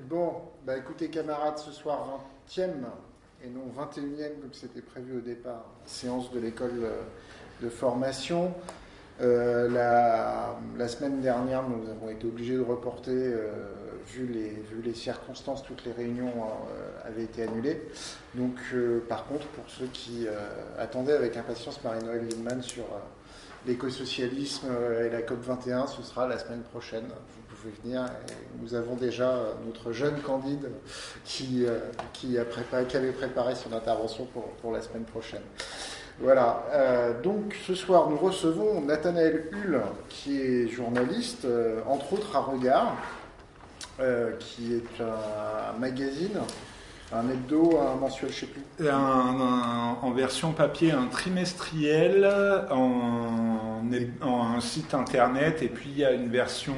Bon, écoutez camarades, ce soir 20e et non 21e comme c'était prévu au départ, séance de l'école de formation. La semaine dernière, nous avons été obligés de reporter, vu les circonstances, toutes les réunions avaient été annulées. Donc, par contre, pour ceux qui attendaient avec impatience Marie-Noëlle Lienemann sur l'écosocialisme et la COP21, ce sera la semaine prochaine. Vous pouvez venir. Et nous avons déjà notre jeune candide qui avait préparé son intervention pour la semaine prochaine. Voilà, donc ce soir nous recevons Nathanaël Hull, qui est journaliste, entre autres à Regard, qui est un magazine, un hebdo, un mensuel, je ne sais plus. En version papier, un trimestriel, un site internet, et puis il y a une version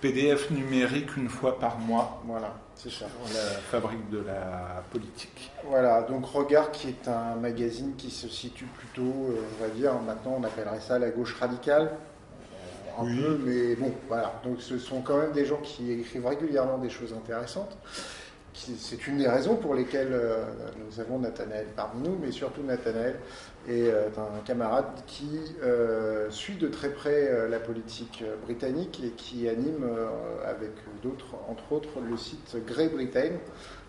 PDF numérique une fois par mois. Voilà, c'est ça. La fabrique de la politique. Voilà, donc Regard qui est un magazine qui se situe plutôt, on va dire, maintenant on appellerait ça la gauche radicale. Un peu, mais bon, voilà. Donc ce sont quand même des gens qui écrivent régulièrement des choses intéressantes. C'est une des raisons pour lesquelles nous avons Nathanaël parmi nous, mais surtout Nathanaël est un camarade qui suit de très près la politique britannique et qui anime avec d'autres, entre autres, le site Grey Britain,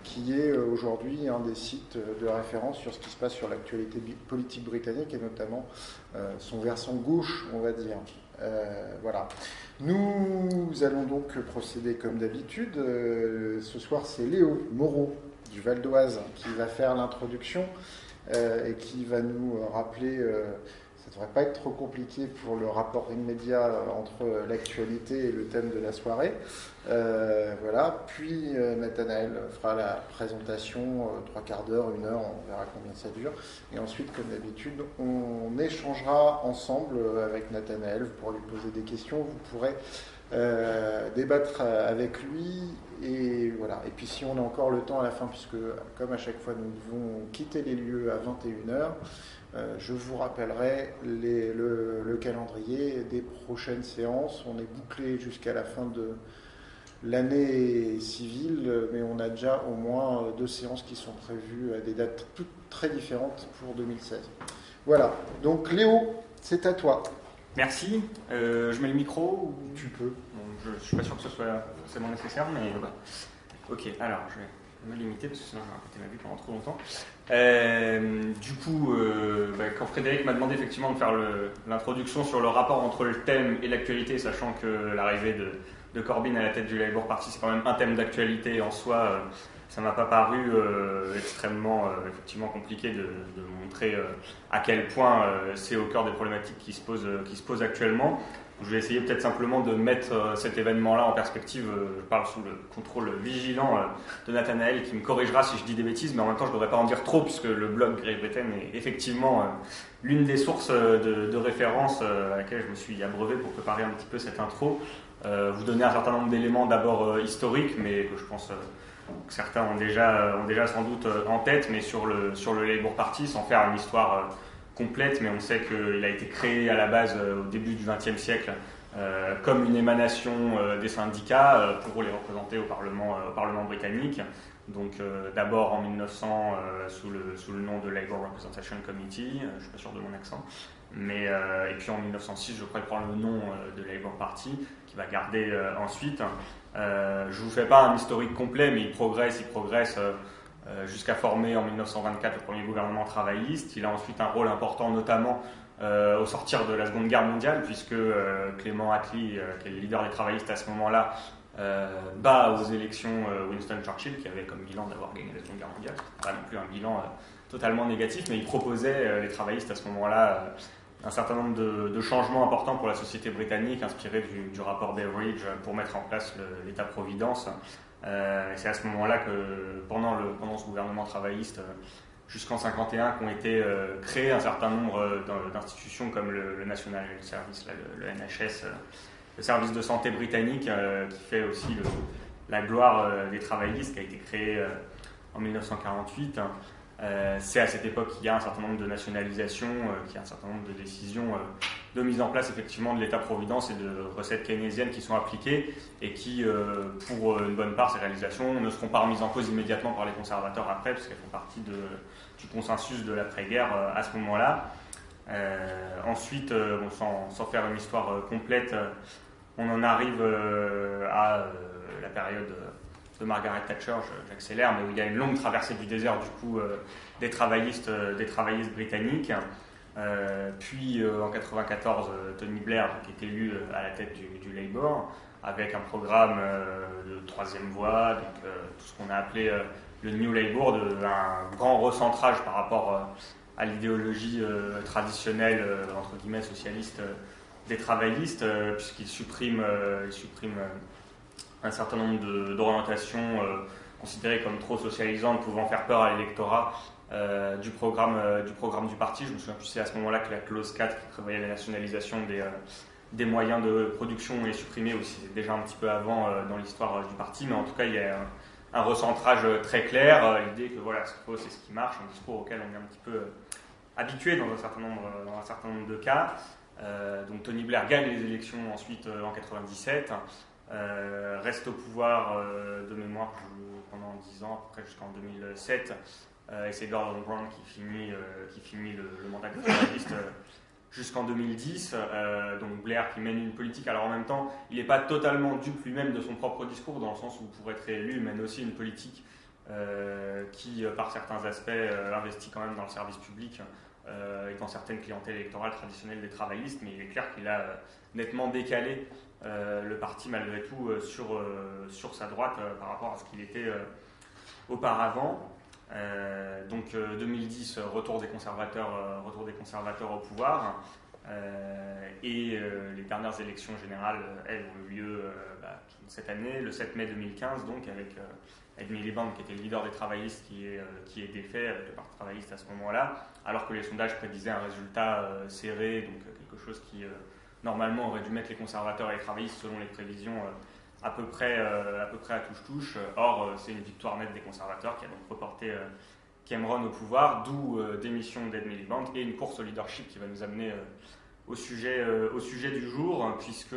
qui est aujourd'hui un des sites de référence sur ce qui se passe sur l'actualité politique britannique et notamment son versant gauche, on va dire. Voilà. Nous allons donc procéder comme d'habitude. Ce soir, c'est Léo Moreau du Val d'Oise qui va faire l'introduction et qui va nous rappeler, ça ne devrait pas être trop compliqué pour le rapport immédiat entre l'actualité et le thème de la soirée. Voilà. Puis Nathanaël fera la présentation, 3 quarts d'heure, 1 heure, on verra combien ça dure. Et ensuite, comme d'habitude, on échangera ensemble avec Nathanaël. Vous pourrez lui poser des questions, vous pourrez débattre avec lui. Et voilà. Et puis si on a encore le temps à la fin, puisque comme à chaque fois nous devons quitter les lieux à 21h, je vous rappellerai le calendrier des prochaines séances. On est bouclé jusqu'à la fin de l'année civile, mais on a déjà au moins 2 séances qui sont prévues à des dates toutes très différentes pour 2016. Voilà, donc Léo, c'est à toi. Merci. Je mets le micro ou... Tu peux. Bon, je ne suis pas sûr que ce soit forcément nécessaire, mais voilà. Ok, alors je vais me limiter parce que sinon je vais répéter ma vie pendant trop longtemps. Du coup, quand Frédéric m'a demandé effectivement de faire l'introduction sur le rapport entre le thème et l'actualité, sachant que l'arrivée de Corbyn à la tête du Labour Party, c'est quand même un thème d'actualité en soi, ça ne m'a pas paru extrêmement effectivement compliqué de montrer à quel point c'est au cœur des problématiques qui se posent actuellement. Je vais essayer peut-être simplement de mettre cet événement-là en perspective. Je parle sous le contrôle vigilant de Nathanaël qui me corrigera si je dis des bêtises, mais en même temps je ne devrais pas en dire trop puisque le blog Grey Britain est effectivement l'une des sources de référence à laquelle je me suis abreuvé pour préparer un petit peu cette intro. Vous donner un certain nombre d'éléments d'abord historiques, mais que je pense que certains ont déjà sans doute en tête, mais sur le Labour Party, sans faire une histoire complète, mais on sait qu'il a été créé à la base au début du XXe siècle comme une émanation des syndicats pour les représenter au Parlement britannique. Donc d'abord en 1900 sous le nom de Labour Representation Committee, je ne suis pas sûr de mon accent, et puis en 1906 je crois qu'il prend le nom de Labour Party, qui va garder ensuite. Je ne vous fais pas un historique complet, mais il progresse jusqu'à former en 1924 le premier gouvernement travailliste. Il a ensuite un rôle important, notamment au sortir de la Seconde Guerre mondiale, puisque Clement Attlee, qui est le leader des travaillistes à ce moment-là, bat aux élections Winston Churchill, qui avait comme bilan d'avoir gagné la Seconde Guerre mondiale. Pas non plus un bilan totalement négatif, mais il proposait, les travaillistes à ce moment-là, un certain nombre de changements importants pour la société britannique, inspirés du rapport Beveridge pour mettre en place l'État-providence. C'est à ce moment-là que, pendant ce gouvernement travailliste, jusqu'en 1951, qu'ont été créés un certain nombre d'institutions comme le National Health Service, le NHS, le service de santé britannique, qui fait aussi la gloire des travaillistes, qui a été créé en 1948. C'est à cette époque qu'il y a un certain nombre de nationalisations, qu'il y a un certain nombre de décisions de mise en place effectivement de l'État-providence et de recettes keynésiennes qui sont appliquées et qui, pour une bonne part, ces réalisations ne seront pas remises en cause immédiatement par les conservateurs après, parce qu'elles font partie du consensus de l'après-guerre à ce moment-là. Ensuite, sans faire une histoire complète, on en arrive à la période de Margaret Thatcher, j'accélère, mais où il y a une longue traversée du désert du coup des travaillistes britanniques. Puis en 1994, Tony Blair qui est élu à la tête du Labour avec un programme de troisième voie, donc tout ce qu'on a appelé le New Labour, un grand recentrage par rapport à l'idéologie traditionnelle entre guillemets socialiste des travaillistes, puisqu'il supprime un certain nombre d'orientations considérées comme trop socialisantes, pouvant faire peur à l'électorat du programme du parti. Je me souviens plus si c'est à ce moment-là que la clause 4 qui prévoyait la nationalisation des moyens de production est supprimée, ou si c'est déjà un petit peu avant dans l'histoire du parti, mais en tout cas il y a un recentrage très clair, l'idée que voilà, ce qu'il faut, c'est ce qui marche, un discours auquel on est un petit peu habitué dans un certain nombre de cas. Donc Tony Blair gagne les élections ensuite en 97, reste au pouvoir de mémoire pendant 10 ans, à peu près jusqu'en 2007, et c'est Gordon Brown qui finit le mandat conservatrice jusqu'en 2010. Donc Blair qui mène une politique, alors en même temps il n'est pas totalement dupe lui-même de son propre discours, dans le sens où pour être réélu il mène aussi une politique qui par certains aspects investit quand même dans le service public et dans certaines clientèles électorales traditionnelles des travaillistes, mais il est clair qu'il a nettement décalé le parti malgré tout sur sa droite par rapport à ce qu'il était auparavant. Donc 2010, retour des conservateurs au pouvoir, et les dernières élections générales, elles ont eu lieu cette année, le 7 mai 2015, donc avec Ed Miliband qui était le leader des travaillistes qui est défait avec le Parti travailliste à ce moment-là, alors que les sondages prédisaient un résultat serré, donc quelque chose qui normalement aurait dû mettre les conservateurs et les travaillistes selon les prévisions à peu près à touche-touche. Or, c'est une victoire nette des conservateurs qui a donc reporté Cameron au pouvoir, d'où démission d'Ed Miliband et une course au leadership qui va nous amener au sujet du jour, puisque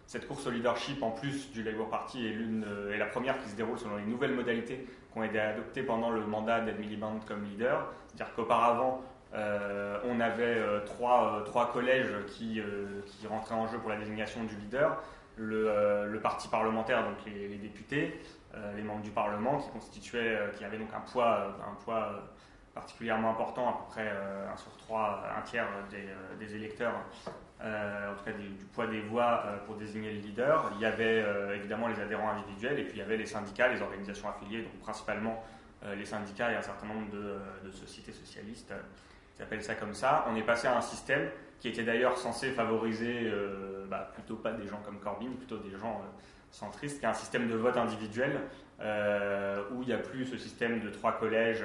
cette course au leadership, en plus du Labour Party, est la première qui se déroule selon les nouvelles modalités qui ont été adoptées pendant le mandat d'Ed Miliband comme leader. C'est-à-dire qu'auparavant, on avait trois collèges qui rentraient en jeu pour la désignation du leader. Le parti parlementaire, donc les députés, les membres du Parlement qui avaient donc un poids particulièrement important, à peu près 1 sur 3, un tiers des électeurs, en tout cas du poids des voix pour désigner le leader. Il y avait évidemment les adhérents individuels, et puis il y avait les syndicats, les organisations affiliées, donc principalement les syndicats et un certain nombre de sociétés socialistes, qui s'appellent ça comme ça. On est passé à un système qui était d'ailleurs censé favoriser plutôt pas des gens comme Corbyn, plutôt des gens centristes, qui est un système de vote individuel où il n'y a plus ce système de 3 collèges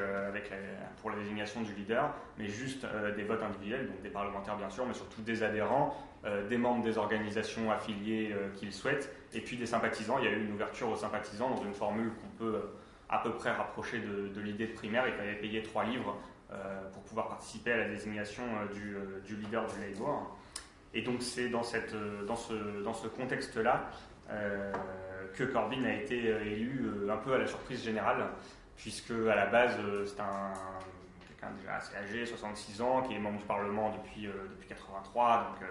pour la désignation du leader, mais juste des votes individuels, donc des parlementaires bien sûr, mais surtout des adhérents, des membres des organisations affiliées qui le souhaitent, et puis des sympathisants. Il y a eu une ouverture aux sympathisants dans une formule qu'on peut à peu près rapprocher de l'idée de primaire. Il fallait payer 3 livres pour pouvoir participer à la désignation du leader du Labour. Et donc c'est dans ce contexte-là que Corbyn a été élu un peu à la surprise générale, puisque à la base c'est quelqu'un déjà assez âgé, 66 ans, qui est membre du Parlement depuis 83, donc,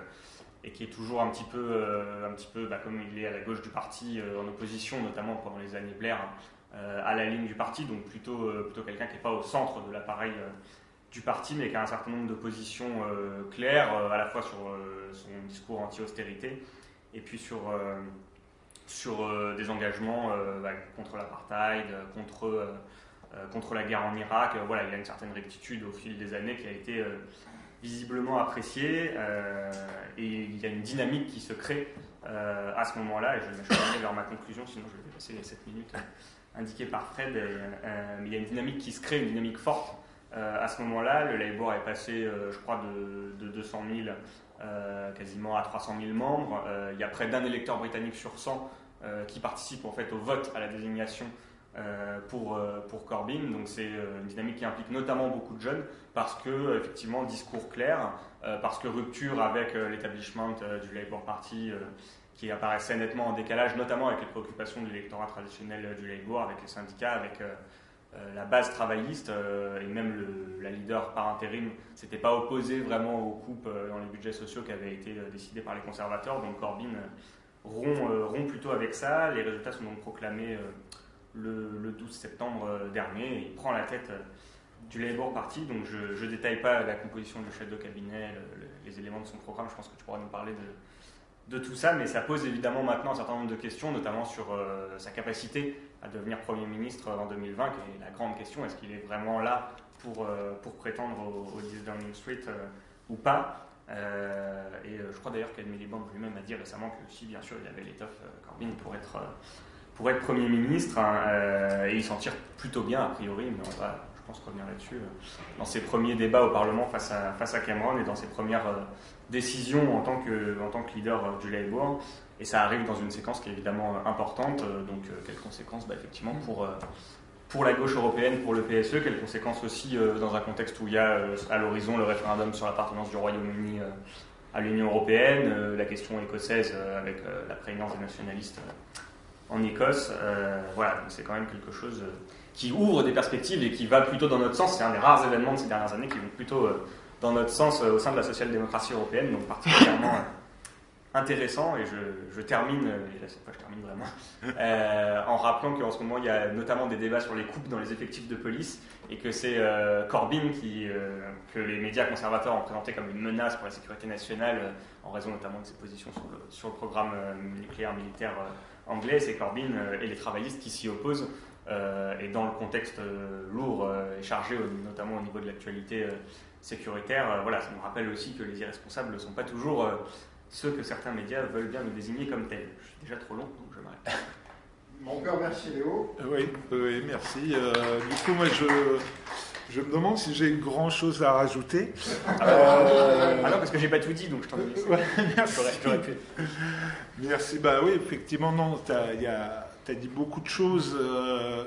et qui est toujours un petit peu comme il est à la gauche du parti, en opposition notamment pendant les années Blair à la ligne du parti, donc plutôt quelqu'un qui n'est pas au centre de l'appareil du parti, mais qui a un certain nombre de positions claires, à la fois sur son discours anti-austérité et puis sur des engagements contre l'apartheid, contre la guerre en Irak. Voilà, il y a une certaine rectitude au fil des années qui a été visiblement appréciée, et il y a une dynamique qui se crée à ce moment-là, et je vais m'acheminer vers ma conclusion, sinon je vais dépasser les 7 minutes indiquées par Fred. Mais il y a une dynamique qui se crée, une dynamique forte. À ce moment-là, le Labour est passé, je crois, de 200 000 quasiment à 300 000 membres. Il y a près d'un électeur britannique sur 100 qui participe en fait au vote à la désignation pour Corbyn. Donc c'est une dynamique qui implique notamment beaucoup de jeunes parce que effectivement discours clair, parce que rupture avec l'établissement du Labour Party qui apparaissait nettement en décalage, notamment avec les préoccupations de l'électorat traditionnel du Labour, avec les syndicats, avec la base travailliste et même la leader par intérim s'était pas opposée vraiment aux coupes dans les budgets sociaux qui avaient été décidés par les conservateurs. Donc Corbyn rompt plutôt avec ça. Les résultats sont donc proclamés le 12 septembre dernier et il prend la tête du Labour Party. Donc je ne détaille pas la composition du chef de cabinet, les éléments de son programme, je pense que tu pourras nous parler de tout ça, mais ça pose évidemment maintenant un certain nombre de questions, notamment sur sa capacité à devenir Premier ministre en 2020, qui est la grande question. Est-ce qu'il est vraiment là pour prétendre au 10 Downing Street ou pas et je crois d'ailleurs qu'Ed Miliband lui-même a dit récemment que si, bien sûr, il avait l'étoffe Corbyn pour être Premier ministre, et il s'en tire plutôt bien a priori, mais on va, je pense, revenir là-dessus dans ses premiers débats au Parlement face à Cameron et dans ses premières décisions en tant que leader du Labour. Et ça arrive dans une séquence qui est évidemment importante. Donc quelles conséquences effectivement pour la gauche européenne, pour le PSE, quelles conséquences aussi dans un contexte où il y a à l'horizon le référendum sur l'appartenance du Royaume-Uni à l'Union européenne, la question écossaise avec la prégnance des nationalistes en Écosse. Voilà, donc c'est quand même quelque chose qui ouvre des perspectives et qui va plutôt dans notre sens. C'est un des rares événements de ces dernières années qui vont plutôt dans notre sens au sein de la social-démocratie européenne, donc particulièrement intéressant. Et je termine, et là cette fois je termine vraiment, en rappelant qu'en ce moment il y a notamment des débats sur les coupes dans les effectifs de police et que c'est Corbyn que les médias conservateurs ont présenté comme une menace pour la sécurité nationale en raison notamment de ses positions sur le programme nucléaire militaire anglais. C'est Corbyn et les travaillistes qui s'y opposent. Et dans le contexte lourd et chargé, notamment au niveau de l'actualité sécuritaire, voilà, ça nous rappelle aussi que les irresponsables ne sont pas toujours ceux que certains médias veulent bien nous désigner comme tels. Je suis déjà trop long, donc je m'arrête. Mon père, merci Léo. Oui, merci. Du coup, moi, je me demande si j'ai grand chose à rajouter. Ah non, parce que j'ai pas tout dit, donc je t'en dis. Ouais, merci. J'aurais pu. Merci. Bah oui, effectivement, non, t'as dit beaucoup de choses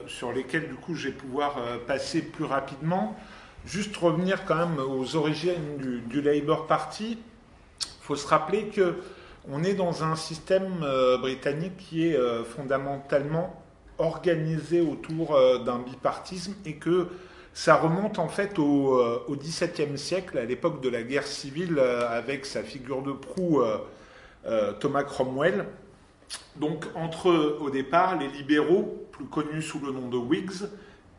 sur lesquelles, du coup, je vais pouvoir passer plus rapidement. Juste revenir quand même aux origines du Labour Party. Il faut se rappeler qu'on est dans un système britannique qui est fondamentalement organisé autour d'un bipartisme et que ça remonte en fait au XVIIe siècle, à l'époque de la guerre civile, avec sa figure de proue Thomas Cromwell. Donc au départ, les libéraux, plus connus sous le nom de Whigs,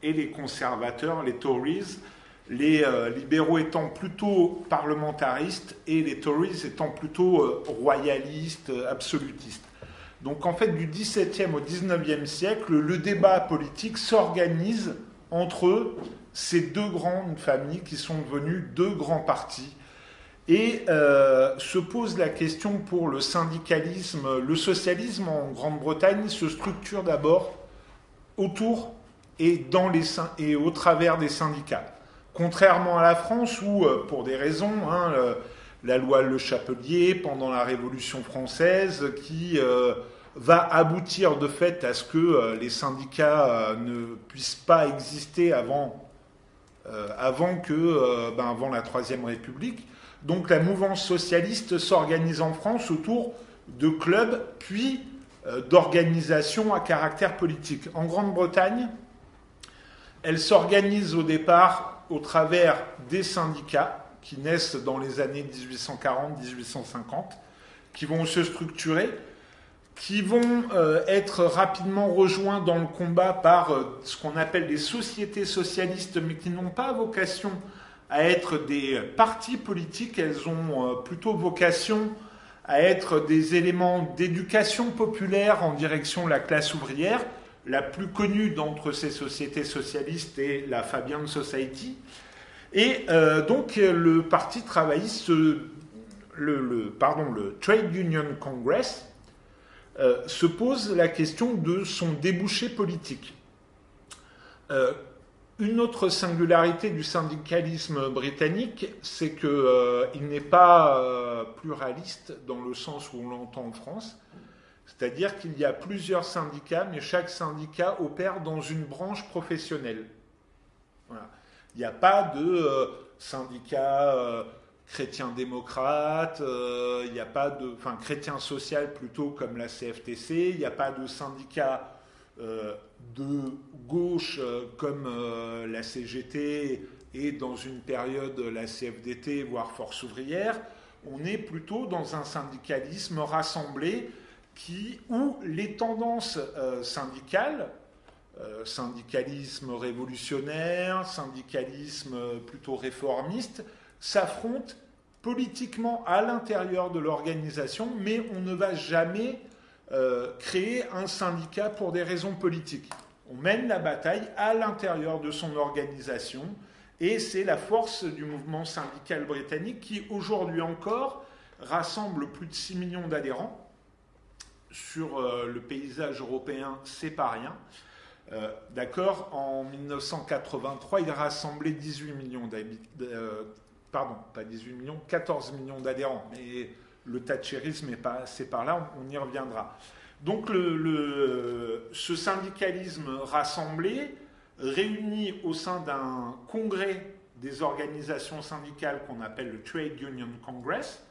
et les conservateurs, les Tories, les libéraux étant plutôt parlementaristes et les Tories étant plutôt royalistes, absolutistes. Donc en fait, du XVIIe au XIXe siècle, le débat politique s'organise entre ces deux grandes familles qui sont devenues deux grands partis. Et se pose la question pour le syndicalisme. Le socialisme en Grande-Bretagne se structure d'abord autour et au travers des syndicats. Contrairement à la France où, pour des raisons, la loi Le Chapelier, pendant la Révolution française, qui va aboutir de fait à ce que les syndicats ne puissent pas exister avant la Troisième République. Donc la mouvance socialiste s'organise en France autour de clubs, puis d'organisations à caractère politique. En Grande-Bretagne, elle s'organise au départ au travers des syndicats qui naissent dans les années 1840-1850, qui vont se structurer, qui vont être rapidement rejoints dans le combat par ce qu'on appelle des sociétés socialistes, mais qui n'ont pas vocation à être des partis politiques, elles ont plutôt vocation à être des éléments d'éducation populaire en direction de la classe ouvrière. La plus connue d'entre ces sociétés socialistes est la Fabian Society. Et donc le parti travailliste, le Trade Union Congress, se pose la question de son débouché politique. Une autre singularité du syndicalisme britannique, c'est qu'il n'est pas pluraliste dans le sens où on l'entend en France. C'est-à-dire qu'il y a plusieurs syndicats, mais chaque syndicat opère dans une branche professionnelle. Voilà. Il n'y a pas de syndicat chrétien-démocrate, il n'y a pas de, enfin chrétien-social plutôt comme la CFTC, il n'y a pas de syndicat de gauche comme la CGT et dans une période la CFDT, voire Force ouvrière. On est plutôt dans un syndicalisme rassemblé où les tendances syndicales, syndicalisme révolutionnaire, syndicalisme plutôt réformiste, s'affrontent politiquement à l'intérieur de l'organisation, mais on ne va jamais créer un syndicat pour des raisons politiques. On mène la bataille à l'intérieur de son organisation, et c'est la force du mouvement syndical britannique qui, aujourd'hui encore, rassemble plus de 6 millions d'adhérents. Sur le paysage européen, c'est pas rien. D'accord, en 1983, il rassemblait 18 millions pardon, pas 18 millions, 14 millions d'adhérents. Mais le thatchérisme est passé par là, on y reviendra. Donc ce syndicalisme rassemblé, réuni au sein d'un congrès des organisations syndicales qu'on appelle le Trade Union Congress,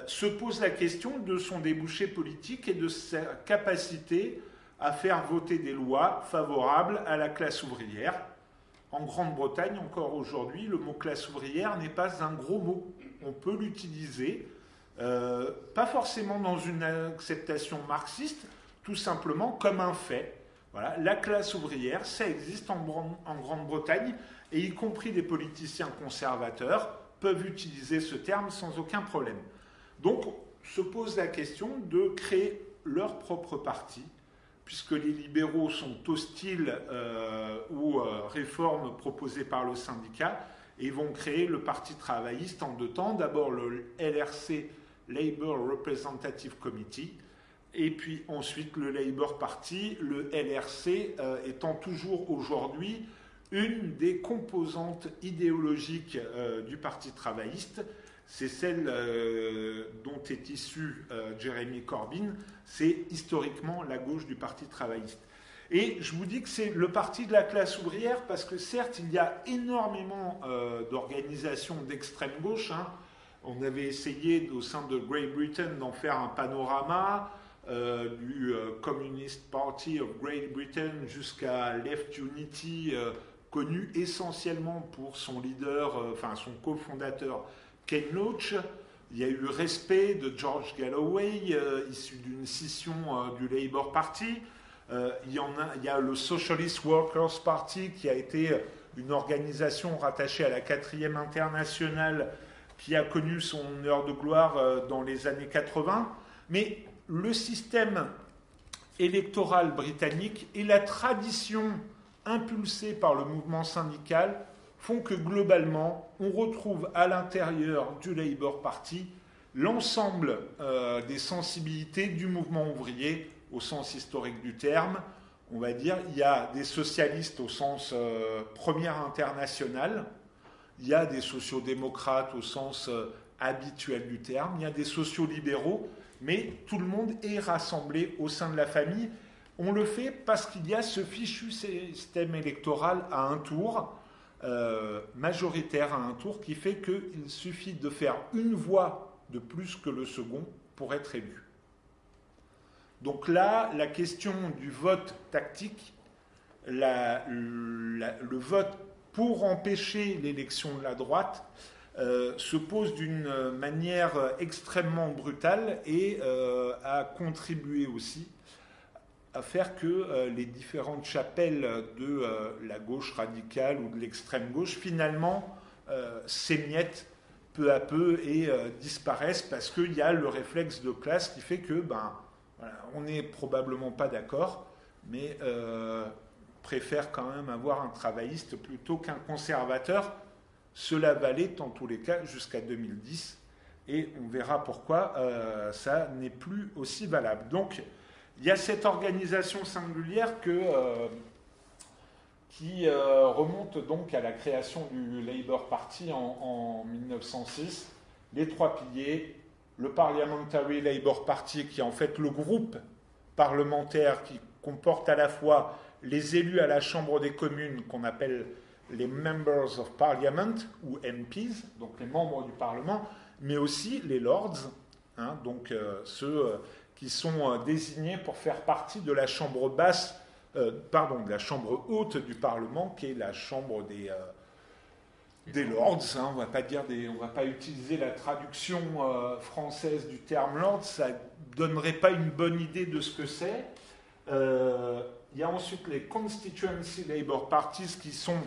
se pose la question de son débouché politique et de sa capacité à faire voter des lois favorables à la classe ouvrière. En Grande-Bretagne, encore aujourd'hui, le mot classe ouvrière n'est pas un gros mot. On peut l'utiliser, pas forcément dans une acceptation marxiste, tout simplement comme un fait. Voilà, la classe ouvrière, ça existe en Grande-Bretagne, et y compris des politiciens conservateurs peuvent utiliser ce terme sans aucun problème. Donc, se pose la question de créer leur propre parti, puisque les libéraux sont hostiles aux réformes proposées par le syndicat, et ils vont créer le Parti travailliste en 2 temps. D'abord le LRC, Labour Representative Committee, et puis ensuite le Labour Party, le LRC étant toujours aujourd'hui une des composantes idéologiques du Parti travailliste. C'est celle dont est issu Jeremy Corbyn, c'est historiquement la gauche du Parti travailliste. Et je vous dis que c'est le parti de la classe ouvrière parce que certes, il y a énormément d'organisations d'extrême gauche. Hein. On avait essayé au sein de Great Britain d'en faire un panorama du Communist Party of Great Britain jusqu'à Left Unity, connu essentiellement pour son leader, son cofondateur, Ken Loach. Il y a eu Respect de George Galloway, issu d'une scission du Labour Party. Il y a le Socialist Workers' Party, qui a été une organisation rattachée à la 4e internationale, qui a connu son heure de gloire dans les années 80. Mais le système électoral britannique et la tradition impulsée par le mouvement syndical font que globalement, on retrouve à l'intérieur du Labour Party l'ensemble des sensibilités du mouvement ouvrier au sens historique du terme. On va dire, il y a des socialistes au sens première internationale, il y a des sociodémocrates au sens habituel du terme, il y a des sociolibéraux, mais tout le monde est rassemblé au sein de la famille. On le fait parce qu'il y a ce fichu système électoral à un tour, majoritaire à un tour, qui fait qu'il suffit de faire une voix de plus que le second pour être élu. Donc là, la question du vote tactique, le vote pour empêcher l'élection de la droite, se pose d'une manière extrêmement brutale et a contribué aussi à faire que les différentes chapelles de la gauche radicale ou de l'extrême gauche, finalement, s'émiettent peu à peu et disparaissent parce qu'il y a le réflexe de classe qui fait que, voilà, on n'est probablement pas d'accord, mais préfère quand même avoir un travailliste plutôt qu'un conservateur. Cela valait en tous les cas jusqu'à 2010, et on verra pourquoi ça n'est plus aussi valable. Donc, il y a cette organisation singulière qui remonte donc à la création du Labour Party en 1906. Les 3 piliers, le Parliamentary Labour Party, qui est en fait le groupe parlementaire qui comporte à la fois les élus à la Chambre des communes qu'on appelle les Members of Parliament ou MPs, donc les membres du Parlement, mais aussi les Lords, donc ceux qui sont désignés pour faire partie de la chambre basse, de la chambre haute du Parlement, qui est la chambre des Lords. On va pas utiliser la traduction française du terme Lords, ça donnerait pas une bonne idée de ce que c'est. Il y a ensuite les Constituency Labour Parties qui sont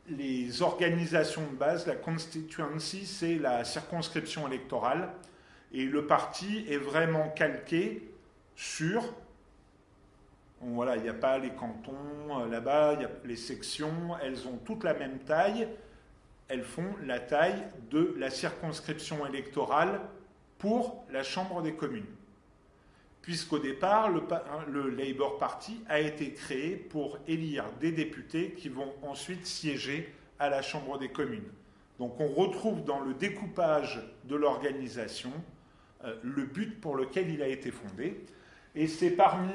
les organisations de base. La constituency, c'est la circonscription électorale. Et le parti est vraiment calqué sur... Bon, voilà, il n'y a pas les cantons là-bas, il y a les sections, elles ont toutes la même taille. Elles font la taille de la circonscription électorale pour la Chambre des communes. Puisqu'au départ, le Labour Party a été créé pour élire des députés qui vont ensuite siéger à la Chambre des communes. Donc on retrouve dans le découpage de l'organisation le but pour lequel il a été fondé. Et c'est parmi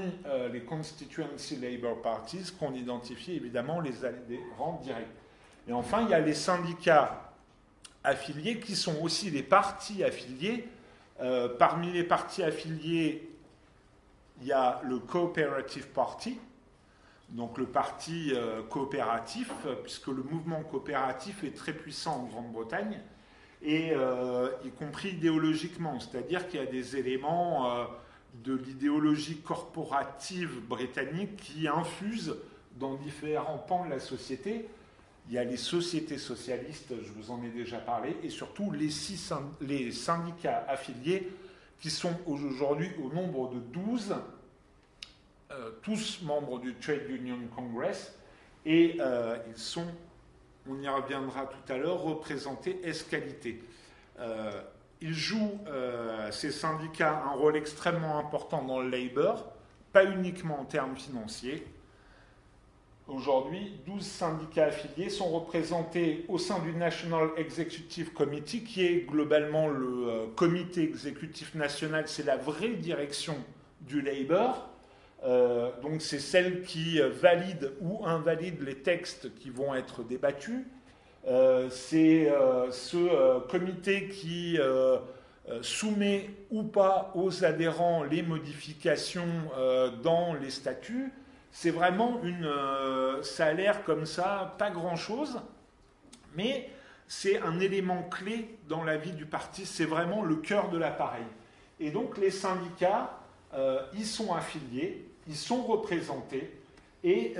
les Constituency Labour Parties qu'on identifie évidemment les adhérents directs. Et enfin, il y a les syndicats affiliés qui sont aussi les partis affiliés. Parmi les partis affiliés, il y a le Cooperative Party, donc le parti coopératif, puisque le mouvement coopératif est très puissant en Grande-Bretagne, et y compris idéologiquement, c'est-à-dire qu'il y a des éléments de l'idéologie corporative britannique qui infusent dans différents pans de la société. Il y a les sociétés socialistes, je vous en ai déjà parlé, et surtout les syndicats affiliés qui sont aujourd'hui au nombre de 12, tous membres du Trade Union Congress, et ils sont, on y reviendra tout à l'heure, représentés ès-qualité. Ils jouent, ces syndicats, un rôle extrêmement important dans le Labour, pas uniquement en termes financiers. Aujourd'hui, 12 syndicats affiliés sont représentés au sein du National Executive Committee, qui est globalement le comité exécutif national, c'est la vraie direction du Labour. Donc c'est celle qui valide ou invalide les textes qui vont être débattus. C'est ce comité qui soumet ou pas aux adhérents les modifications dans les statuts. C'est vraiment ça a l'air comme ça, pas grand-chose, mais c'est un élément clé dans la vie du parti, c'est vraiment le cœur de l'appareil. Et donc les syndicats, ils sont affiliés, ils sont représentés, et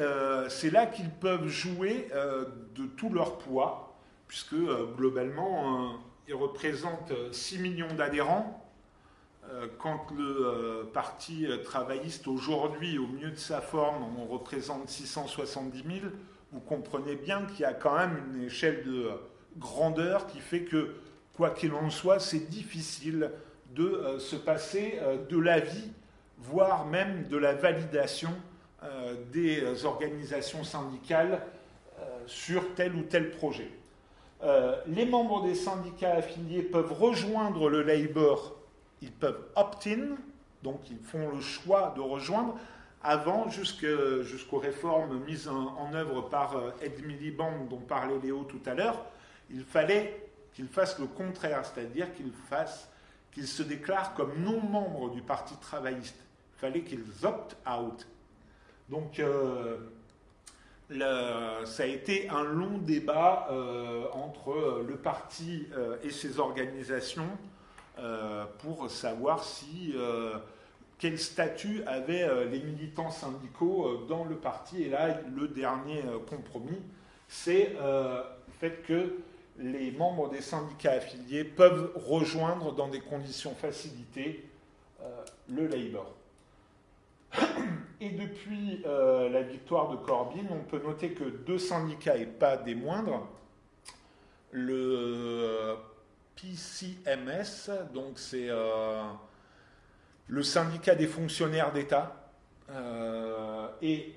c'est là qu'ils peuvent jouer de tout leur poids, puisque globalement, ils représentent 6 millions d'adhérents. Quand le parti travailliste aujourd'hui, au mieux de sa forme, on représente 670 000, vous comprenez bien qu'il y a quand même une échelle de grandeur qui fait que, quoi qu'il en soit, c'est difficile de se passer de l'avis, voire même de la validation des organisations syndicales sur tel ou tel projet. Les membres des syndicats affiliés peuvent rejoindre le Labour. Ils peuvent opt-in, donc ils font le choix de rejoindre. Avant, jusqu'aux réformes mises en œuvre par Ed Miliband, dont parlait Léo tout à l'heure, il fallait qu'ils fassent le contraire, c'est-à-dire qu'ils se déclarent comme non-membres du Parti travailliste. Il fallait qu'ils opt-out. Donc, ça a été un long débat entre le parti et ses organisations pour savoir quel statut avaient les militants syndicaux dans le parti. Et là, le dernier compromis, c'est le fait que les membres des syndicats affiliés peuvent rejoindre dans des conditions facilitées le Labour. Et depuis la victoire de Corbyn, on peut noter que 2 syndicats, et pas des moindres, le PCMS, donc c'est le syndicat des fonctionnaires d'État, et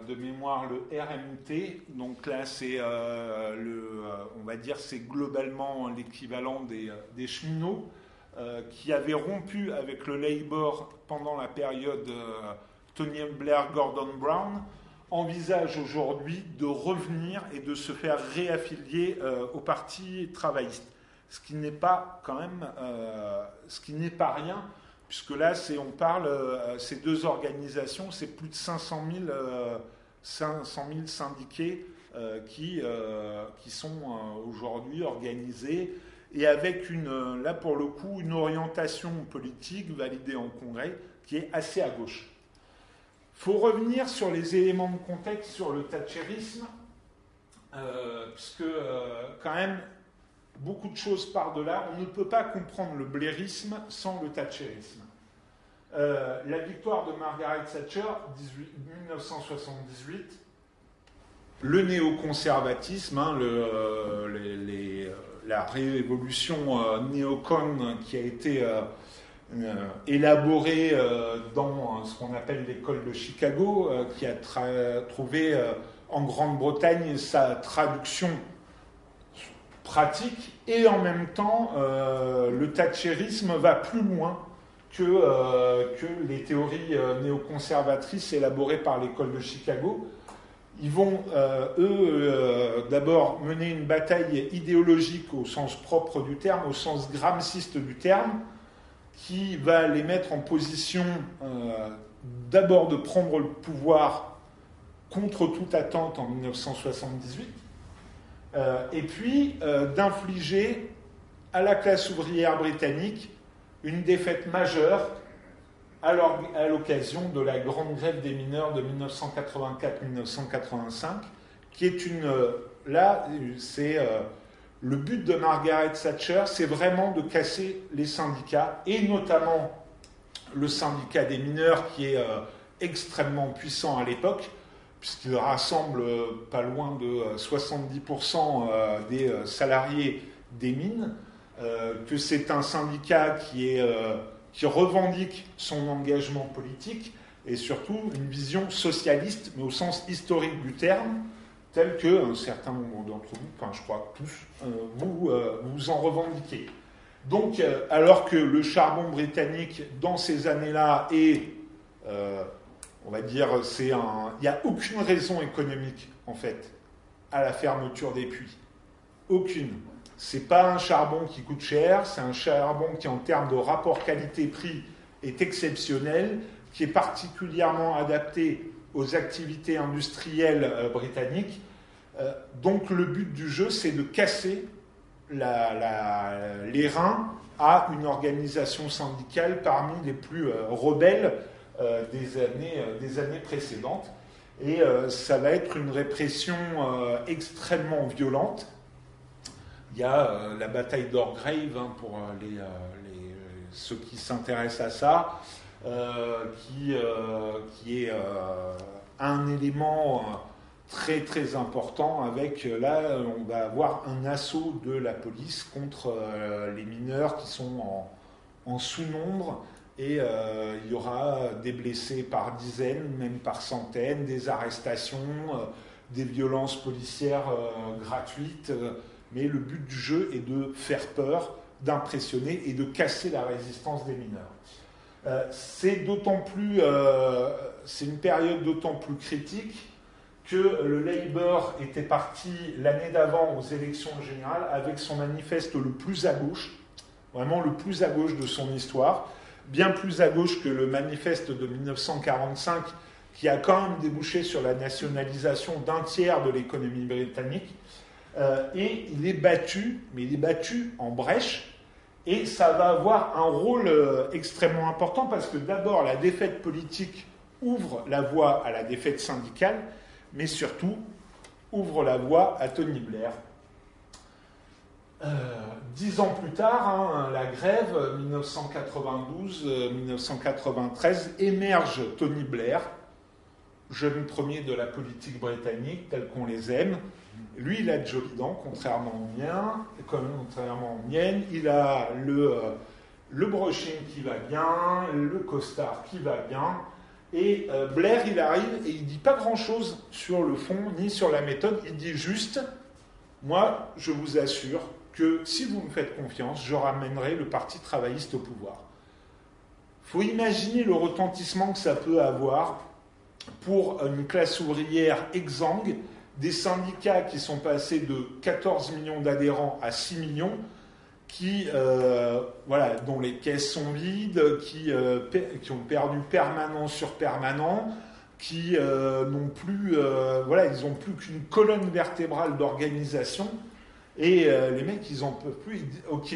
de mémoire le RMT, donc là c'est on va dire c'est globalement l'équivalent des cheminots, qui avait rompu avec le Labour pendant la période Tony Blair, Gordon Brown, envisage aujourd'hui de revenir et de se faire réaffilier au Parti travailliste. Ce qui n'est pas quand même, ce qui n'est pas rien, puisque là, on parle, ces deux organisations, c'est plus de 500 000 syndiqués qui sont aujourd'hui organisés et avec là pour le coup, une orientation politique validée en congrès qui est assez à gauche. Il faut revenir sur les éléments de contexte sur le thatcherisme, puisque quand même, beaucoup de choses partent de là. On ne peut pas comprendre le blairisme sans le thatcherisme. La victoire de Margaret Thatcher, 1978, le néoconservatisme, la révolution néocon qui a été élaborée dans ce qu'on appelle l'école de Chicago, qui a trouvé en Grande-Bretagne sa traduction pratique, et en même temps le thatcherisme va plus loin que les théories néoconservatrices élaborées par l'école de Chicago. Ils vont, d'abord mener une bataille idéologique au sens propre du terme, au sens gramsciste du terme, qui va les mettre en position d'abord de prendre le pouvoir contre toute attente en 1978, et puis d'infliger à la classe ouvrière britannique une défaite majeure à l'occasion de la grande grève des mineurs de 1984-1985, qui est le but de Margaret Thatcher, c'est vraiment de casser les syndicats, et notamment le syndicat des mineurs qui est extrêmement puissant à l'époque, puisqu'il rassemble pas loin de 70% des salariés des mines, que c'est un syndicat qui revendique son engagement politique et surtout une vision socialiste, mais au sens historique du terme, tel qu'un certain nombre d'entre vous, enfin je crois tous, vous en revendiquez. Donc, alors que le charbon britannique, dans ces années-là, on va dire, il n'y a aucune raison économique, en fait, à la fermeture des puits. Aucune. C'est pas un charbon qui coûte cher, c'est un charbon qui, en termes de rapport qualité-prix, est exceptionnel, qui est particulièrement adapté aux activités industrielles britanniques. Donc le but du jeu, c'est de casser les reins à une organisation syndicale parmi les plus rebelles des années précédentes. Et ça va être une répression extrêmement violente. Il y a la bataille d'Orgrave, pour ceux qui s'intéressent à ça, qui est un élément très très important avec, là, on va avoir un assaut de la police contre les mineurs qui sont en sous-nombre, et il y aura des blessés par dizaines, même par centaines, des arrestations, des violences policières gratuites, mais le but du jeu est de faire peur, d'impressionner et de casser la résistance des mineurs. C'est une période d'autant plus critique que le Labour était parti l'année d'avant aux élections générales avec son manifeste le plus à gauche, vraiment le plus à gauche de son histoire, bien plus à gauche que le manifeste de 1945, qui a quand même débouché sur la nationalisation d'un tiers de l'économie britannique. Et il est battu, mais il est battu en brèche, et ça va avoir un rôle extrêmement important, parce que d'abord la défaite politique ouvre la voie à la défaite syndicale, mais surtout ouvre la voie à Tony Blair. 10 ans plus tard, la grève, 1992-1993, émerge Tony Blair, jeune premier de la politique britannique, tel qu'on les aime. Lui, il a de jolies dents, contrairement aux miennes. Il a le brushing qui va bien, le costard qui va bien. Et Blair, il arrive et il ne dit pas grand-chose sur le fond, ni sur la méthode. Il dit juste, moi, je vous assure que si vous me faites confiance, je ramènerai le Parti travailliste au pouvoir. Il faut imaginer le retentissement que ça peut avoir pour une classe ouvrière exsangue, des syndicats qui sont passés de 14 millions d'adhérents à 6 millions, dont les caisses sont vides, qui ont perdu permanent sur permanent, qui n'ont plus, ils n'ont plus qu'une colonne vertébrale d'organisation, et les mecs, ils n'en peuvent plus. Ils disent, ok,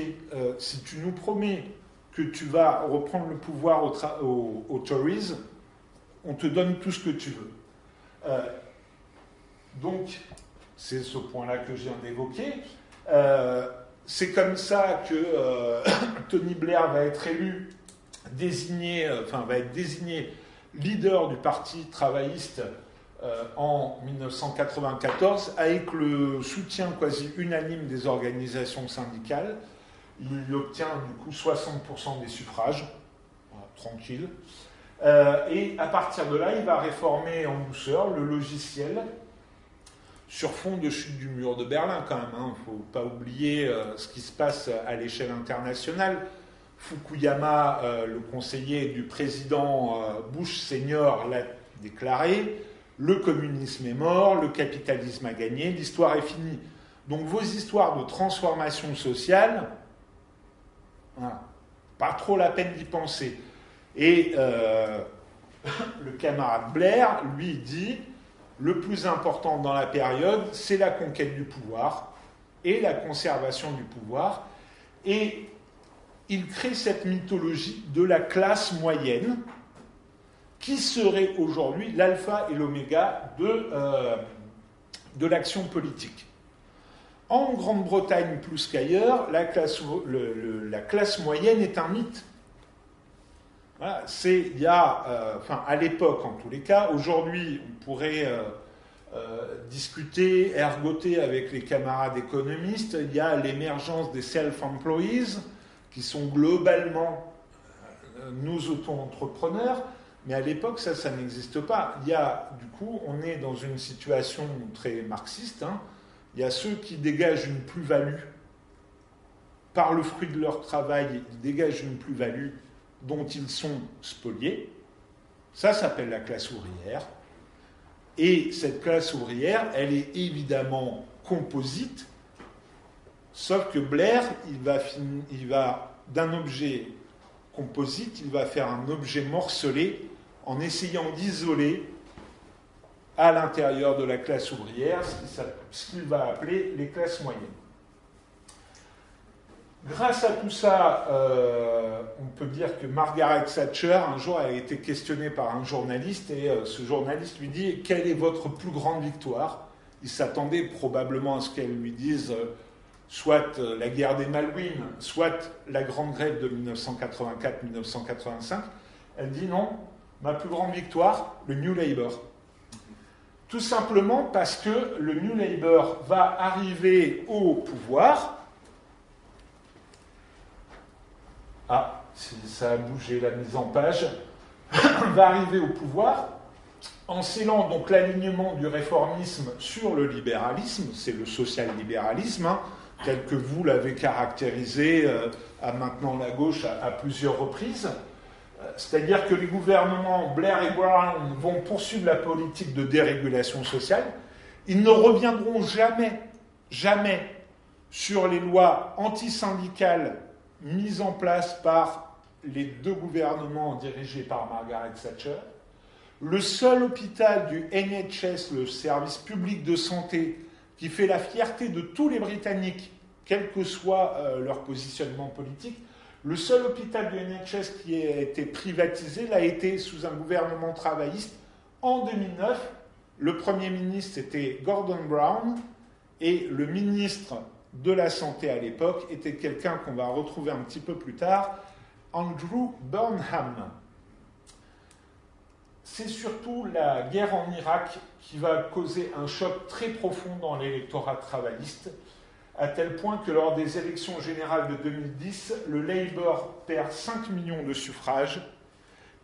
si tu nous promets que tu vas reprendre le pouvoir au Tories, on te donne tout ce que tu veux. Donc, c'est ce point-là que je viens d'évoquer. C'est comme ça que Tony Blair va être désigné leader du Parti travailliste en 1994, avec le soutien quasi unanime des organisations syndicales. Il obtient du coup 60% des suffrages, voilà, tranquille. Et à partir de là, il va réformer en douceur le logiciel, sur fond de chute du mur de Berlin quand même. Il ne faut pas oublier ce qui se passe à l'échelle internationale. Fukuyama, le conseiller du président Bush senior, l'a déclaré. Le communisme est mort, le capitalisme a gagné, l'histoire est finie. Donc vos histoires de transformation sociale, voilà, pas trop la peine d'y penser. Et le camarade Blair, lui, dit... Le plus important dans la période, c'est la conquête du pouvoir et la conservation du pouvoir. Et il crée cette mythologie de la classe moyenne qui serait aujourd'hui l'alpha et l'oméga de l'action politique. En Grande-Bretagne plus qu'ailleurs, la classe moyenne est un mythe. Voilà, à l'époque en tous les cas, aujourd'hui on pourrait discuter, ergoter avec les camarades économistes, il y a l'émergence des self-employees qui sont globalement nos auto-entrepreneurs, mais à l'époque ça n'existe pas. On est dans une situation très marxiste, il y a ceux qui dégagent une plus-value par le fruit de leur travail, ils dégagent une plus-value dont ils sont spoliés. Ça s'appelle la classe ouvrière. Et cette classe ouvrière, elle est évidemment composite, sauf que Blair, il va d'un objet composite, il va faire un objet morcelé en essayant d'isoler à l'intérieur de la classe ouvrière ce qu'il va appeler les classes moyennes. Grâce à tout ça, on peut dire que Margaret Thatcher, un jour, a été questionnée par un journaliste et ce journaliste lui dit « Quelle est votre plus grande victoire ?» Il s'attendait probablement à ce qu'elle lui dise soit la guerre des Malouines, soit la grande grève de 1984-1985. Elle dit « Non, ma plus grande victoire, le New Labour. » Tout simplement parce que le New Labour va arriver au pouvoir. Ah, ça a bougé la mise en page, va arriver au pouvoir en scellant donc l'alignement du réformisme sur le libéralisme, c'est le social-libéralisme, tel que vous l'avez caractérisé à maintenant la gauche à plusieurs reprises. C'est-à-dire que les gouvernements Blair et Brown vont poursuivre la politique de dérégulation sociale. Ils ne reviendront jamais sur les lois antisyndicales mises en place par les deux gouvernements dirigés par Margaret Thatcher. Le seul hôpital du NHS, le service public de santé, qui fait la fierté de tous les Britanniques, quel que soit leur positionnement politique, le seul hôpital du NHS qui a été privatisé l'a été sous un gouvernement travailliste en 2009. Le Premier ministre, c'était Gordon Brown, et le ministre de la Santé à l'époque était quelqu'un qu'on va retrouver un petit peu plus tard, Andrew Burnham. C'est surtout la guerre en Irak qui va causer un choc très profond dans l'électorat travailliste, à tel point que lors des élections générales de 2010, le Labour perd 5 millions de suffrages,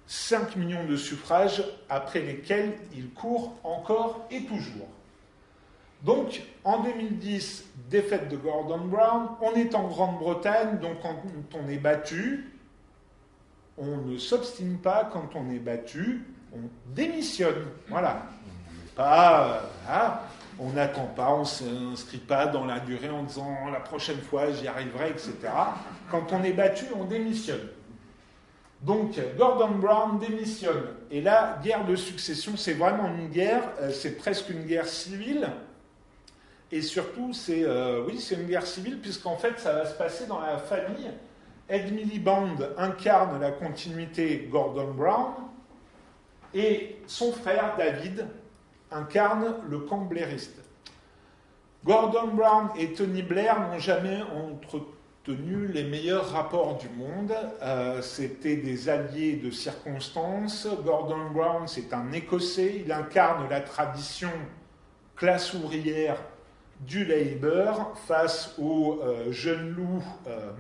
5 millions de suffrages après lesquels il court encore et toujours. Donc, en 2010, défaite de Gordon Brown, on est en Grande-Bretagne, donc quand on est battu, on ne s'obstine pas, quand on est battu, on démissionne. Voilà. On n'est pas... on n'attend pas, on ne s'inscrit pas dans la durée en disant la prochaine fois j'y arriverai, etc. Quand on est battu, on démissionne. Donc Gordon Brown démissionne. Et là, guerre de succession, c'est vraiment une guerre, c'est presque une guerre civile. Et surtout, c'est une guerre civile, puisqu'en fait, ça va se passer dans la famille. Ed Miliband incarne la continuité Gordon Brown, et son frère David incarne le camp blairiste. Gordon Brown et Tony Blair n'ont jamais entretenu les meilleurs rapports du monde. C'était des alliés de circonstance. Gordon Brown, c'est un Écossais. Il incarne la tradition classe ouvrière du Labour face aux jeunes loups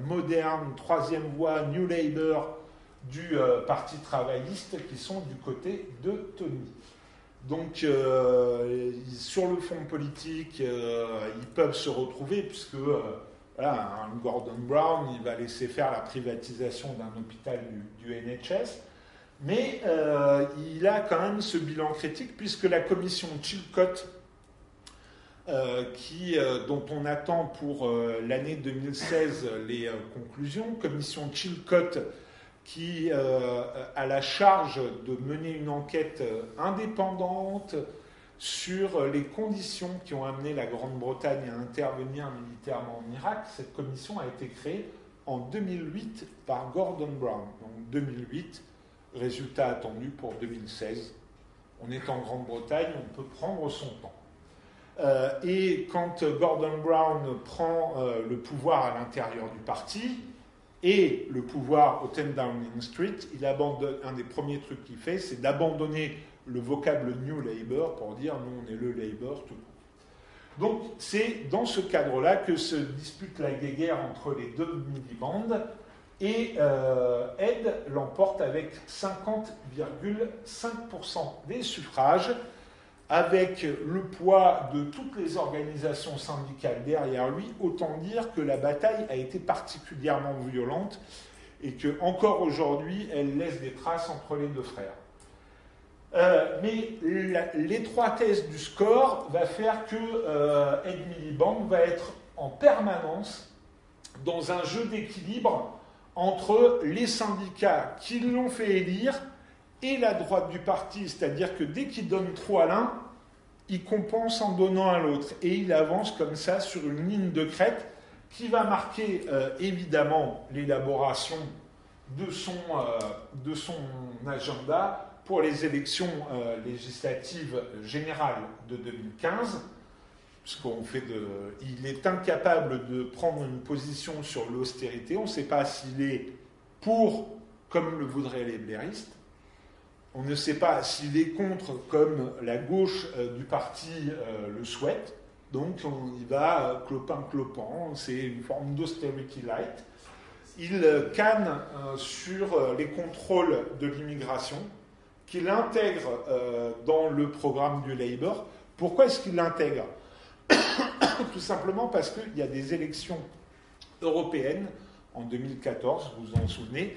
modernes, troisième voie, New Labour du Parti travailliste qui sont du côté de Tony. Donc, sur le fond politique, ils peuvent se retrouver puisque Gordon Brown, il va laisser faire la privatisation d'un hôpital du NHS, mais il a quand même ce bilan critique puisque la commission Chilcot, dont on attend pour l'année 2016 les conclusions, commission Chilcot qui a la charge de mener une enquête indépendante sur les conditions qui ont amené la Grande-Bretagne à intervenir militairement en Irak. Cette commission a été créée en 2008 par Gordon Brown. Donc 2008, résultat attendu pour 2016. On est en Grande-Bretagne, on peut prendre son temps. Et quand Gordon Brown prend le pouvoir à l'intérieur du parti, et le pouvoir au 10 Downing Street, il abandonne, un des premiers trucs qu'il fait, c'est d'abandonner le vocable New Labour pour dire nous on est le Labour tout court. Donc c'est dans ce cadre-là que se dispute la guéguerre entre les deux Miliband et Ed l'emporte avec 50,5% des suffrages, avec le poids de toutes les organisations syndicales derrière lui. Autant dire que la bataille a été particulièrement violente et que encore aujourd'hui elle laisse des traces entre les deux frères. Mais l'étroitesse du score va faire que Ed Miliband va être en permanence dans un jeu d'équilibre entre les syndicats qui l'ont fait élire et la droite du parti, c'est-à-dire que dès qu'il donne trop à l'un, il compense en donnant à l'autre. Et il avance comme ça sur une ligne de crête qui va marquer évidemment l'élaboration de son agenda pour les élections législatives générales de 2015, il est incapable de prendre une position sur l'austérité. On ne sait pas s'il est pour, comme le voudraient les blairistes. On ne sait pas s'il est contre, comme la gauche du parti le souhaite. Donc il va clopin-clopant, c'est une forme d'austerity light. Il canne sur les contrôles de l'immigration, qu'il intègre dans le programme du Labour. Pourquoi est-ce qu'il l'intègre ? Tout simplement parce qu'il y a des élections européennes en 2014, vous vous en souvenez,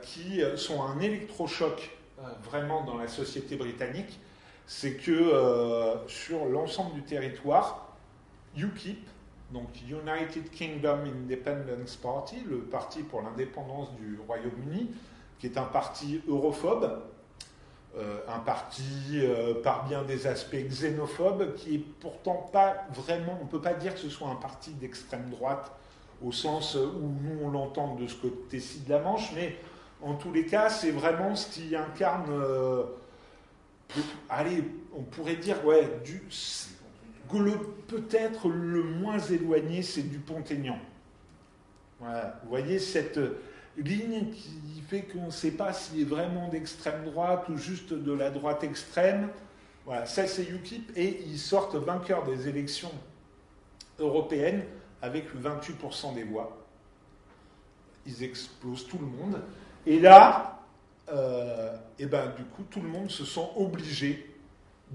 qui sont un électrochoc vraiment dans la société britannique. C'est que sur l'ensemble du territoire, UKIP, donc United Kingdom Independence Party, le parti pour l'indépendance du Royaume-Uni, qui est un parti europhobe, un parti par bien des aspects xénophobe, qui est pourtant pas vraiment, on ne peut pas dire que ce soit un parti d'extrême droite au sens où nous on l'entend de ce côté-ci de la Manche, mais en tous les cas c'est vraiment ce qui incarne, on pourrait dire, peut-être le moins éloigné, c'est Dupont-Aignan. Voilà, vous voyez cette ligne qui fait qu'on ne sait pas s'il est vraiment d'extrême droite ou juste de la droite extrême. Voilà, ça c'est UKIP, et ils sortent vainqueurs des élections européennes avec 28% des voix. Ils explosent tout le monde. Et là, du coup, tout le monde se sent obligé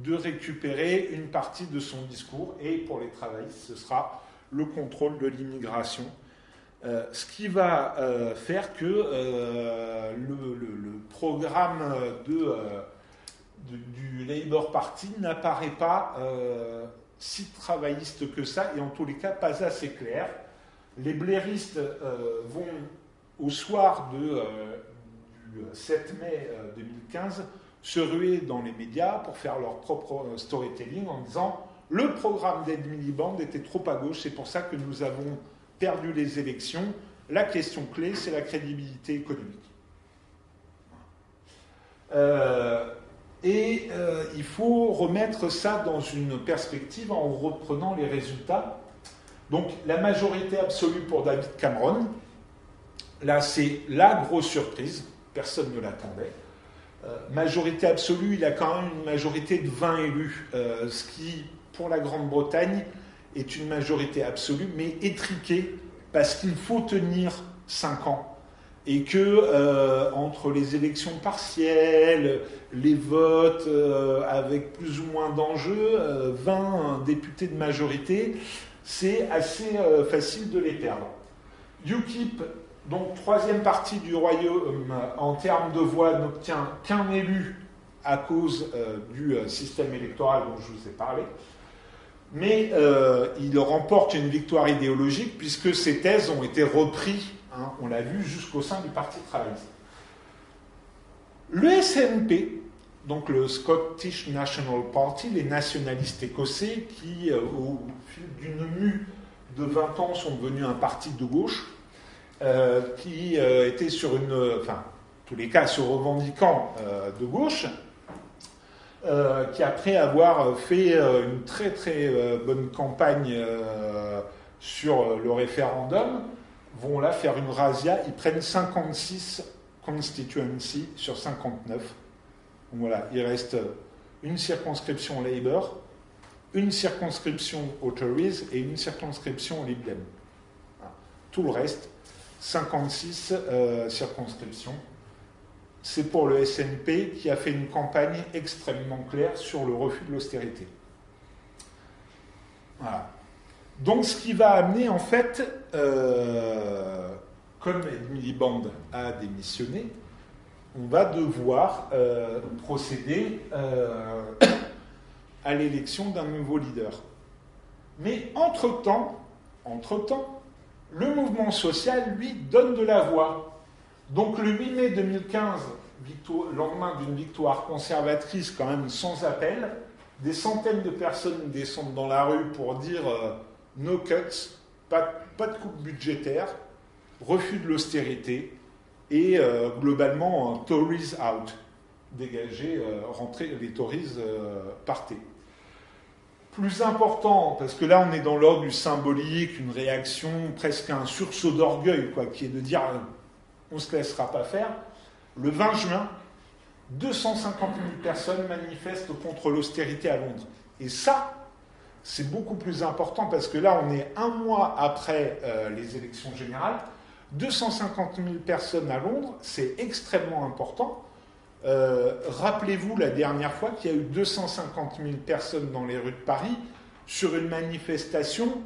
de récupérer une partie de son discours, et pour les travaillistes, ce sera le contrôle de l'immigration. Ce qui va faire que le programme du Labour Party n'apparaît pas si travailliste que ça, et en tous les cas pas assez clair. Les blairistes vont, au soir du 7 mai 2015, se ruer dans les médias pour faire leur propre storytelling en disant « Le programme d'Ed Miliband était trop à gauche, c'est pour ça que nous avons perdu les élections. La question clé, c'est la crédibilité économique. » Il faut remettre ça dans une perspective en reprenant les résultats. Donc, la majorité absolue pour David Cameron, là, c'est la grosse surprise, personne ne l'attendait. Majorité absolue, il a quand même une majorité de 20 élus, ce qui, pour la Grande-Bretagne, est une majorité absolue, mais étriquée, parce qu'il faut tenir 5 ans. Et que, entre les élections partielles, les votes avec plus ou moins d'enjeux, 20 députés de majorité, c'est assez facile de les perdre. UKIP, donc troisième partie du royaume en termes de voix, n'obtient qu'un élu à cause du système électoral dont je vous ai parlé. Mais il remporte une victoire idéologique puisque ses thèses ont été reprises, hein, on l'a vu, jusqu'au sein du Parti travailliste. Le SNP, donc le Scottish National Party, les nationalistes écossais qui, au fil d'une mue de 20 ans, sont devenus un parti de gauche, qui était sur en tous les cas, se revendiquant de gauche, qui après avoir fait une très très bonne campagne sur le référendum, vont là faire une razzia. Ils prennent 56 constituencies sur 59. Donc voilà, il reste une circonscription Labour, une circonscription aux Tories et une circonscription aux Lib Dem. Voilà. Tout le reste, 56 circonscriptions. C'est pour le SNP qui a fait une campagne extrêmement claire sur le refus de l'austérité. Voilà. Donc ce qui va amener en fait, comme Ed Miliband a démissionné, on va devoir procéder à l'élection d'un nouveau leader. Mais entre-temps, le mouvement social, lui, donne de la voix. Donc le 8 mai 2015, lendemain d'une victoire conservatrice quand même sans appel, des centaines de personnes descendent dans la rue pour dire no cuts, pas de coupe budgétaire, refus de l'austérité et globalement Tories out, dégagez, rentrez, les Tories partez. Plus important, parce que là on est dans l'ordre du symbolique, une réaction, presque un sursaut d'orgueil, quoi, qui est de dire on ne se laissera pas faire. Le 20 juin, 250 000 personnes manifestent contre l'austérité à Londres. Et ça, c'est beaucoup plus important parce que là, on est un mois après les élections générales. 250 000 personnes à Londres, c'est extrêmement important. Rappelez-vous la dernière fois qu'il y a eu 250 000 personnes dans les rues de Paris sur une manifestation,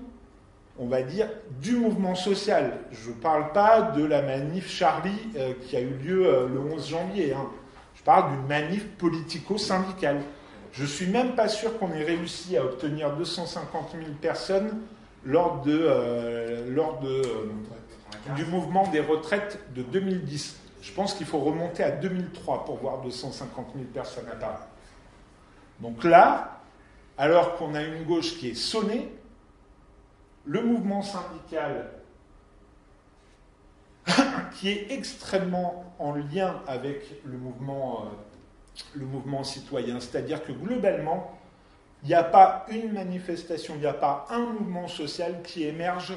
on va dire, du mouvement social. Je ne parle pas de la manif Charlie qui a eu lieu le 11 janvier. Hein. Je parle d'une manif politico-syndicale. Je ne suis même pas sûr qu'on ait réussi à obtenir 250 000 personnes lors du mouvement des retraites de 2010. Je pense qu'il faut remonter à 2003 pour voir 250 000 personnes à Paris. Donc là, alors qu'on a une gauche qui est sonnée, le mouvement syndical qui est extrêmement en lien avec le mouvement citoyen, c'est-à-dire que globalement, il n'y a pas une manifestation, il n'y a pas un mouvement social qui émerge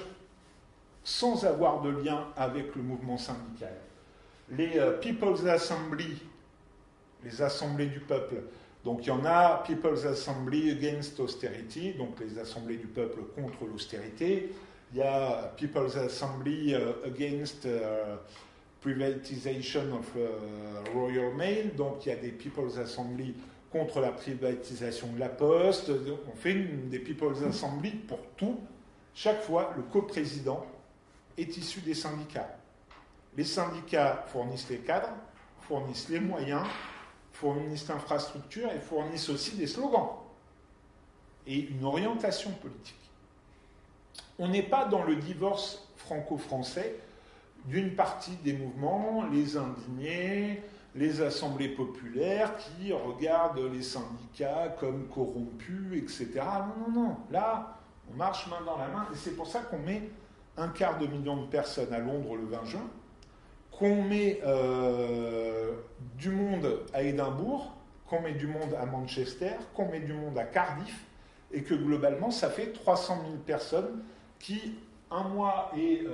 sans avoir de lien avec le mouvement syndical. Les People's Assembly, les assemblées du peuple, donc il y en a People's Assembly Against Austerity, donc les assemblées du peuple contre l'austérité. Il y a People's Assembly Against Privatization of Royal Mail, donc il y a des People's Assembly contre la privatisation de la Poste. On fait des People's Assembly pour tout. Chaque fois, le coprésident est issu des syndicats. Les syndicats fournissent les cadres, fournissent les moyens, fournissent l'infrastructure et fournissent aussi des slogans et une orientation politique. On n'est pas dans le divorce franco-français d'une partie des mouvements, les indignés, les assemblées populaires qui regardent les syndicats comme corrompus, etc. Non, non, non. Là, on marche main dans la main. Et c'est pour ça qu'on met 250 000 de personnes à Londres le 20 juin, qu'on met du monde à Édimbourg, qu'on met du monde à Manchester, qu'on met du monde à Cardiff, et que globalement, ça fait 300 000 personnes qui, un mois et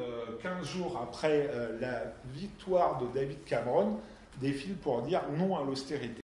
15 jours après la victoire de David Cameron, défilent pour dire non à l'austérité.